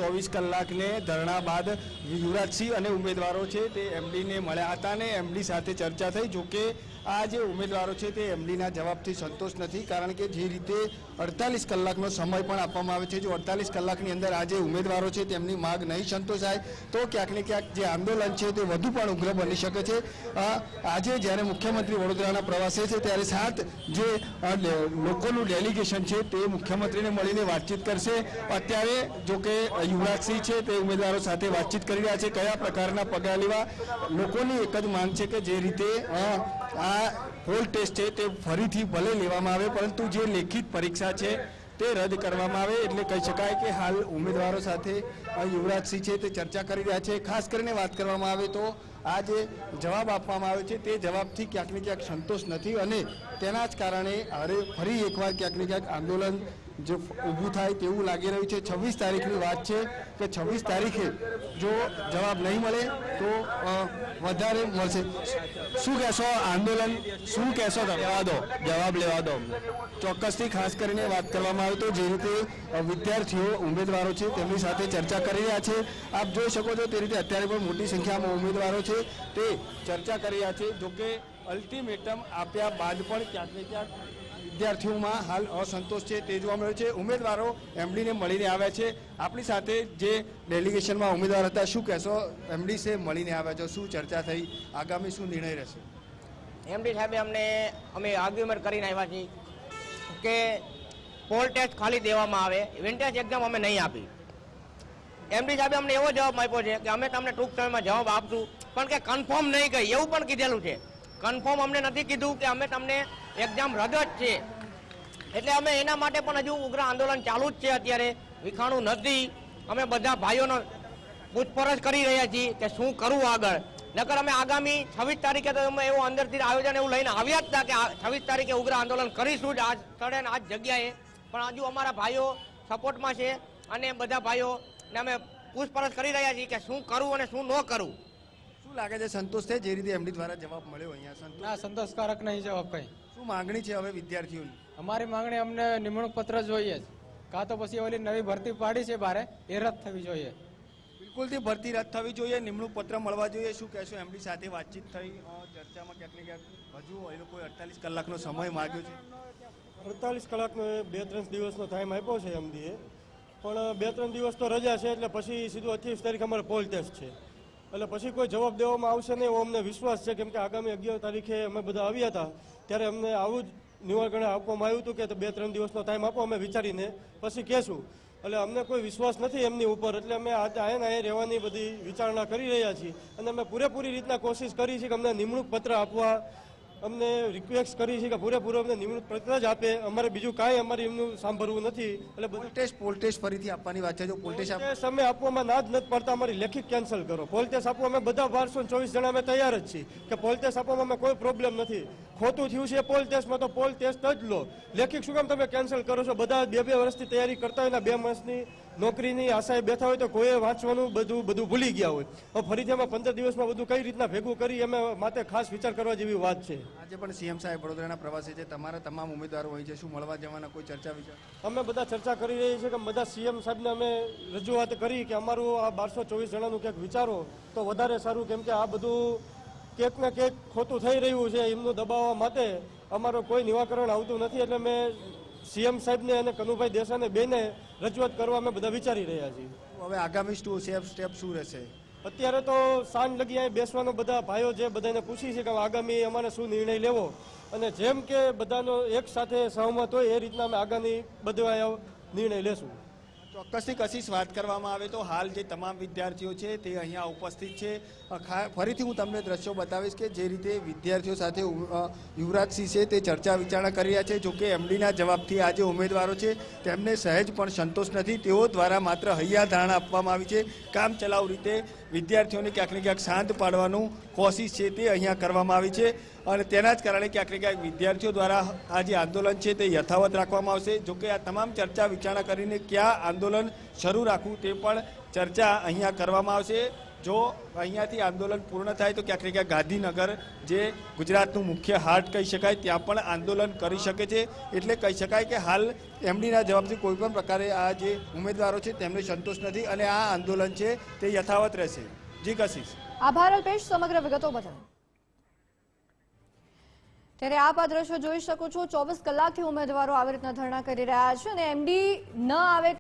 24 કલાકને ધરણા બાદ યુવરાજસિંહ અને ઉમેદવારો છે તે એમડીને મળ્યા હતા અને એમડી સાથે ચર્ચા થઈ। જોકે આ જે ઉમેદવારો છે તે એમડીના જવાબથી સંતોષ નથી, કારણ કે જે રીતે 48 કલાકનો સમય પણ આપવામાં આવે છે, જો 48 કલાકની અંદર આ જે ઉમેદવારો છે તેમની માંગ નહીં સંતોષાય તો ક્યાંક ને ક્યાંક જે આંદોલન છે તે વધુ પણ ઉગ્ર બની શકે છે। આજે જ્યારે મુખ્યમંત્રી વડોદરાના પ્રવાસે છે ત્યારે 7 જે લોકોનું ડેલિગેશન છે તે મુખ્યમંત્રીને મળીને વાતચીત કરશે। અત્યારે જોકે યુવરાજસિંહ છે તે ઉમેદવારો સાથે વાતચીત કરી રહ્યા છે, કયા પ્રકારના પગલાં લેવા। લોકોની એક જ માંગ છે કે જે રીતે આ પોલ ટેસ્ટ છે તે ફરીથી ભલે લેવામાં આવે, પરંતુ જે લેખિત પરીક્ષા છે તે રદ કરવામાં આવે। એટલે કહી શકાય કે હાલ ઉમેદવારો સાથે યુવરાજસિંહ છે તે ચર્ચા કરી રહ્યા છે। ખાસ કરીને વાત કરવામાં આવે તો આ જે જવાબ આપવામાં આવે છે તે જવાબથી ક્યાંક ને ક્યાંક સંતોષ નથી અને તેના જ કારણે હવે ફરી એકવાર ક્યાંક ને ક્યાંક આંદોલન जो ઊભું થાય તેવું લાગી રહ્યું છે। 26 તારીખની વાત છે કે 26 તારીખે જો જવાબ નહીં મળે તો વધારે મળશે। શું કહેશો? આંદોલન શું કહેશો? જવાબ લેવા દો। ચોક્કસથી ખાસ કરીને વાત કરવામાં આવે તો જે રીતે વિદ્યાર્થીઓ ઉમેદવારો છે તેમની સાથે ચર્ચા કરી રહ્યા છે, આપ જોઈ શકો છો તે રીતે અત્યારે પણ મોટી સંખ્યામાં ઉમેદવારો છે તે ચર્ચા કરી રહ્યા છે। જોકે અલ્ટિમેટમ આપ્યા બાદ પણ ક્યાંક ને ક્યાંક વિદ્યાર્થીઓમાં હાલ असंतोष છે તે જોવા મળ્યો છે। ઉમેદવારો એમડીને મળીને આવ્યા છે। આપણી સાથે જે ડેલિગેશનમાં ઉમેદવાર હતા, શું કહેશો? એમડી સે મળીને આવ્યા છો, શું ચર્ચા થઈ, આગામી શું નિર્ણય રહેશે? એમડી સાહેબે અમે આર્ગ્યુમેન્ટ કરીને આવ્યા છીએ કે પોલ ટેસ્ટ ખાલી દેવામાં આવે, વિન્ટેજ એક્ઝામ અમે નહીં આપી। એમડી સાહેબે અમને એવો જવાબ આપ્યો છે કે અમે તમને ટૂંક સમયમાં જવાબ આપશું, પણ કે કન્ફર્મ નહીં કહી એવું પણ કીધેલું છે। કન્ફર્મ અમને નથી કીધું કે અમે તમને એક્ઝામ રદ જ છે। એટલે અમે એના માટે પણ હજુ ઉગ્ર આંદોલન ચાલુ જ છે। અત્યારે વિખાણું નથી, અમે બધા ભાઈઓનો પૂછપરછ કરી રહ્યા છીએ કે શું કરવું આગળ। નકર અમે આગામી 26 તારીખે તો અમે એવું અંદરથી આયોજન એવું લઈને આવ્યા જ હતા કે 26 તારીખે ઉગ્ર આંદોલન કરીશું જ આ સ્થળે ને આ જગ્યાએ। પણ હજુ અમારા ભાઈઓ સપોર્ટમાં છે અને બધા ભાઈઓને અમે પૂછપરછ કરી રહ્યા છીએ કે શું કરવું અને શું ન કરવું। શું લાગે છે? સંતોષ છે જે રીતે એમડી દ્વારા જવાબ મળ્યો અહીંયા? ના, સંતોષકારક નહીં જવાબ કઈ। શું માંગણી છે હવે વિદ્યાર્થીઓની? અમારી માંગણી અમને નિમણૂક પત્ર જોઈએ જ, કાં તો પછી ઓલી નવી ભરતી પાડી છે બારે એ રદ થવી જોઈએ। બિલકુલથી ભરતી રદ થવી જોઈએ, નિમણૂક પત્ર મળવા જોઈએ। શું કહેશો? એમડી સાથે વાતચીત થઈ, ચર્ચામાં ક્યાંક ને ક્યાંક હજુ એ લોકોએ 48 કલાકનો સમય માંગ્યો છે। 48 કલાકનો 2-3 દિવસનો ટાઈમ આપ્યો છે એમડીએ, પણ 2-3 દિવસ તો રજા છે એટલે પછી સીધું 28 તારીખે અમારે પોલ ટેસ્ટ છે, એટલે પછી કોઈ જવાબ દેવામાં આવશે નહીં એવો અમને વિશ્વાસ છે। કેમ કે આગામી 11 તારીખે અમે બધા આવ્યા હતા ત્યારે અમને આવું જ નિવારણ આપવામાં આવ્યું હતું કે 2-3 દિવસનો ટાઈમ આપો, અમે વિચારીને પછી કહેશું। એટલે અમને કોઈ વિશ્વાસ નથી એમની ઉપર, એટલે અમે આજે અહીંયા રહેવાની બધી વિચારણા કરી રહ્યા છીએ અને અમે પૂરેપૂરી રીતના કોશિશ કરી છે કે અમને નિમણૂક પત્ર આપવા, અમને રિક્વેસ્ટ કરી છે કે પૂરેપૂરો અમને નિમણૂક પત્ર જ આપે, અમારે બીજું કાંઈ અમારે એમનું સાંભળવું નથી। એટલે પોલ ટેસ્ટ ફરીથી આપવાની વાત છે। જો પોલ ટેસ્ટ અમે આપવામાં ના જ નથી પડતા, અમારી લેખિત કેન્સલ કરો। પોલ ટેસ્ટ આપવા અમે બધા 1224 જણા અમે તૈયાર જ છીએ કે પોલ ટેસ્ટ આપવામાં અમે કોઈ પ્રોબ્લેમ નથી। ખોટું થયું છે પોલ ટેસ્ટમાં તો પોલ ટેસ્ટ જ લો, લેખિત શું કામ તમે કેન્સલ કરો છો? બધા 2-2 વર્ષથી તૈયારી કરતા હોય ને 2 માસની નોકરીની આશાએ બેઠા હોય તો કોઈએ વાંચવાનું બધું ભૂલી ગયા હોય। હવે ફરીથી અમે 15 દિવસમાં બધું કઈ રીતના ભેગું કરી અમે માટે ખાસ વિચાર કરવા જેવી વાત છે। આજે પણ સીએમ સાહેબ વડોદરાના પ્રવાસે છે, તમારા તમામ ઉમેદવારો હોય છે, શું મળવા જવાના કોઈ ચર્ચા વિચાર? અમે બધા ચર્ચા કરી રહી છે કે બધા સીએમ સાહેબને અમે રજૂઆત કરી કે અમારું આ 1224 જણાનું ક્યાંક વિચારો તો વધારે સારું, કેમ કે આ બધું ક્યાંક ને ક્યાંક ખોટું થઈ રહ્યું છે, એમનું દબાવવા માટે અમારો કોઈ નિવાકરણ આવતું નથી। એટલે મેં સીએમ સાહેબને અને કનુભાઈ દેસાઈને બેને રજૂઆત કરવા અમે બધા વિચારી રહ્યા છીએ। હવે આગામી સ્ટેપ શું રહેશે? અત્યારે તો સાંજ લગી અહીં બેસવાનો બધા ભાઈઓ જે બધાને પૂછી છે કે આગામી અમારે શું નિર્ણય લેવો, અને જેમ કે બધાનો એક સાથે સહમત હોય એ રીતના અમે આગામી બધા નિર્ણય લેશું। ચોક્કસથી કશીશ વાત કરવામાં આવે તો હાલ જે તમામ વિદ્યાર્થીઓ છે તે અહીંયા ઉપસ્થિત છે। ફરીથી હું તમને દ્રશ્યો બતાવીશ કે જે રીતે વિદ્યાર્થીઓ સાથે યુવરાજસિંહ છે તે ચર્ચા વિચારણા કરી રહ્યા છે। જોકે એમડીના જવાબથી આ જે ઉમેદવારો છે તેમને સહેજ પણ સંતોષ નથી, તેઓ દ્વારા માત્ર હૈયા ધારણા આપવામાં આવી છે। કામ ચલાઉ રીતે વિદ્યાર્થીઓને ક્યાંક ને ક્યાંક શાંત પાડવાનું કોશિશ છે તે અહીંયા કરવામાં આવી છે અને તેના જ કારણે ક્યાંક ને ક્યાંક વિદ્યાર્થીઓ દ્વારા આ જે આંદોલન છે તે યથાવત રાખવામાં આવશે। જોકે આ તમામ ચર્ચા વિચારણા કરીને ક્યાં આંદોલન શરૂ રાખવું તે પણ ચર્ચા અહીંયા કરવામાં આવશે। જો અહીંયાથી આંદોલન પૂર્ણ થાય તો ક્યાંક ને ક્યાંક ગાંધીનગર જે ગુજરાતનું મુખ્ય હાટ કહી શકાય ત્યાં પણ આંદોલન કરી શકે છે. એટલે કહી શકાય કે હાલ એમડીના જવાબથી કોઈ પણ પ્રકારે આ જે ઉમેદવારો છે તેમને સંતોષ નથી અને આ આંદોલન છે તે યથાવત રહેશે. જી કશિશ. આભાર અલ્પેશ સમગ્ર વિગતો બદલ. ત્યારે આપ આ દ્રશ્યો જોઈ શકો છો. 24 કલાકથી ઉમેદવારો આવી રીતના ધરણા કરી રહ્યા છે અને એમડી ન આવે